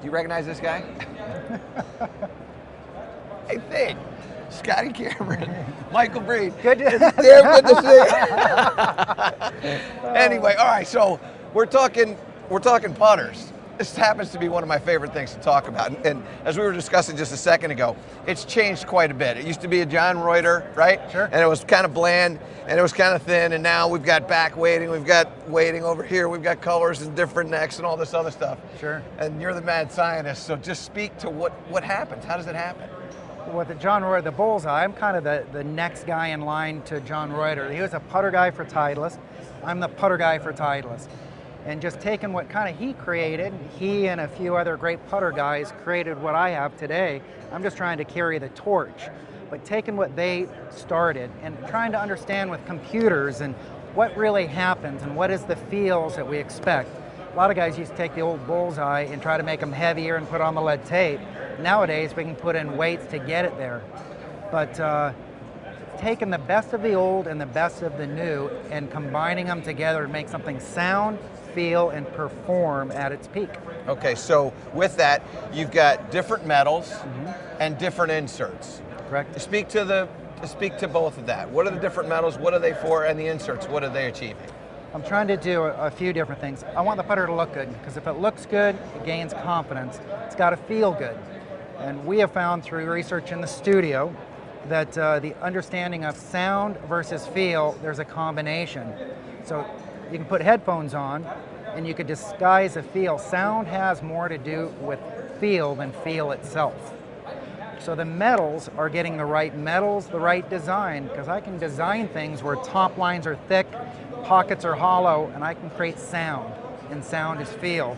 Do you recognize this guy? Hey, Fig. Scotty Cameron, Michael Breed. Good. Damn good to see you. Anyway, all right. So we're talking putters. This happens to be one of my favorite things to talk about. And as we were discussing just a second ago, it's changed quite a bit. It used to be a John Reuter, right? Sure. And it was kind of bland, and it was kind of thin, and now we've got back weighting, we've got weighting over here, we've got colors and different necks and all this other stuff. Sure. And you're the mad scientist, so just speak to what happens. How does it happen? With the John Reuter, the bullseye, I'm kind of the next guy in line to John Reuter. He was a putter guy for Titleist. I'm the putter guy for Titleist. And just taking what kind of he created, he and a few other great putter guys created what I have today. I'm just trying to carry the torch. But taking what they started and trying to understand with computers and what really happens and what is the feels that we expect. A lot of guys used to take the old bullseye and try to make them heavier and put on the lead tape. Nowadays we can put in weights to get it there. But taking the best of the old and the best of the new and combining them together to make something sound, feel, and perform at its peak. Okay, so with that, you've got different metals and different inserts. Correct. Speak to both of that. What are the different metals? What are they for? And the inserts, what are they achieving? I'm trying to do a few different things. I want the putter to look good, because if it looks good, it gains confidence. It's got to feel good. And we have found through research in the studio that the understanding of sound versus feel, there's a combination. So you can put headphones on and you could disguise a feel. Sound has more to do with feel than feel itself. So the metals are getting the right metals, the right design, because I can design things where top lines are thick, pockets are hollow, and I can create sound, and sound is feel.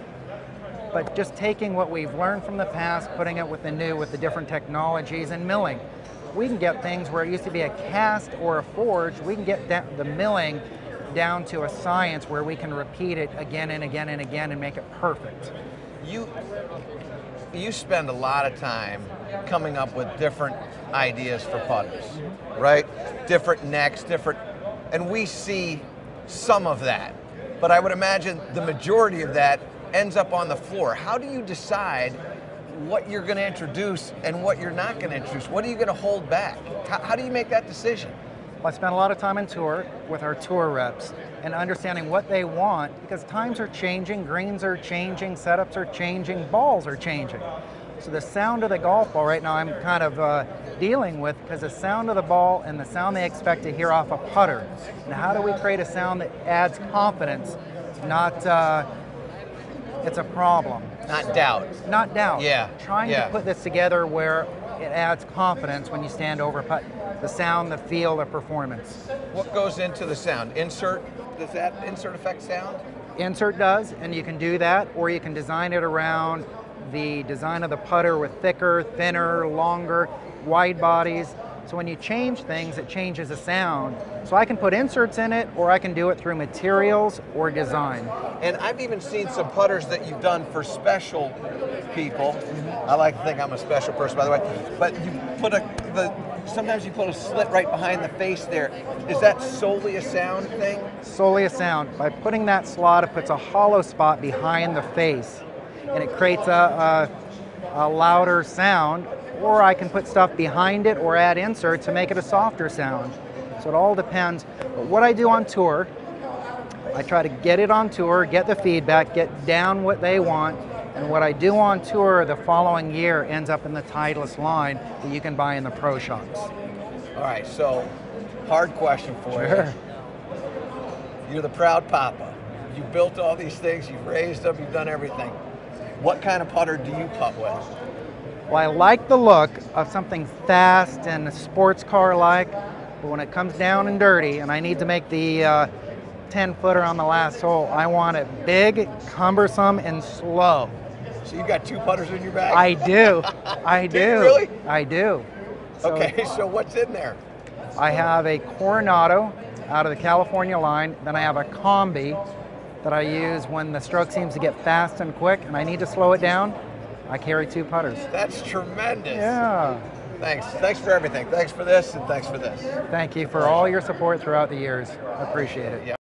But just taking what we've learned from the past, putting it with the new, with the different technologies and milling. We can get things where it used to be a cast or a forge, we can get the milling down to a science where we can repeat it again and again and again and make it perfect. You spend a lot of time coming up with different ideas for putters, right? Different necks, and we see some of that. But I would imagine the majority of that ends up on the floor. How do you decide what you're going to introduce and what you're not going to introduce? What are you going to hold back? How do you make that decision? Well, I spend a lot of time on tour with our tour reps and understanding what they want, because times are changing, greens are changing, setups are changing, balls are changing. So the sound of the golf ball right now I'm kind of dealing with, because the sound of the ball and the sound they expect to hear off a putter. And how do we create a sound that adds confidence, not it's a problem. Not doubt. Not doubt. Yeah. Trying to put this together where it adds confidence when you stand over putt. The sound, the feel, the performance. What goes into the sound? Insert, does that insert affect sound? Insert does, and you can do that, or you can design it around the design of the putter with thicker, thinner, longer, wide bodies. So when you change things, it changes the sound. So I can put inserts in it, or I can do it through materials or design. And I've even seen some putters that you've done for special people. I like to think I'm a special person, by the way. But you put sometimes you put a slit right behind the face there. Is that solely a sound thing? Solely a sound. By putting that slot, it puts a hollow spot behind the face, and it creates a louder sound. Or I can put stuff behind it or add inserts to make it a softer sound. So it all depends. But what I do on tour, I try to get it on tour, get the feedback, get down what they want, and what I do on tour the following year ends up in the Titleist line that you can buy in the pro shops. All right, so hard question for you. You're the proud papa. You built all these things, you've raised them, you've done everything. What kind of putter do you putt with? Well, I like the look of something fast and sports car-like, but when it comes down and dirty and I need to make the 10-footer on the last hole, I want it big, cumbersome, and slow. So you got two putters in your bag? I do. I do. Do you really? I do. So okay, so what's in there? I have a Coronado out of the California line, then I have a Combi that I use when the stroke seems to get fast and quick and I need to slow it down. I carry two putters. That's tremendous. Yeah. Thanks. Thanks for everything. Thanks for this and thanks for this. Thank you for all your support throughout the years. I appreciate it. Yeah.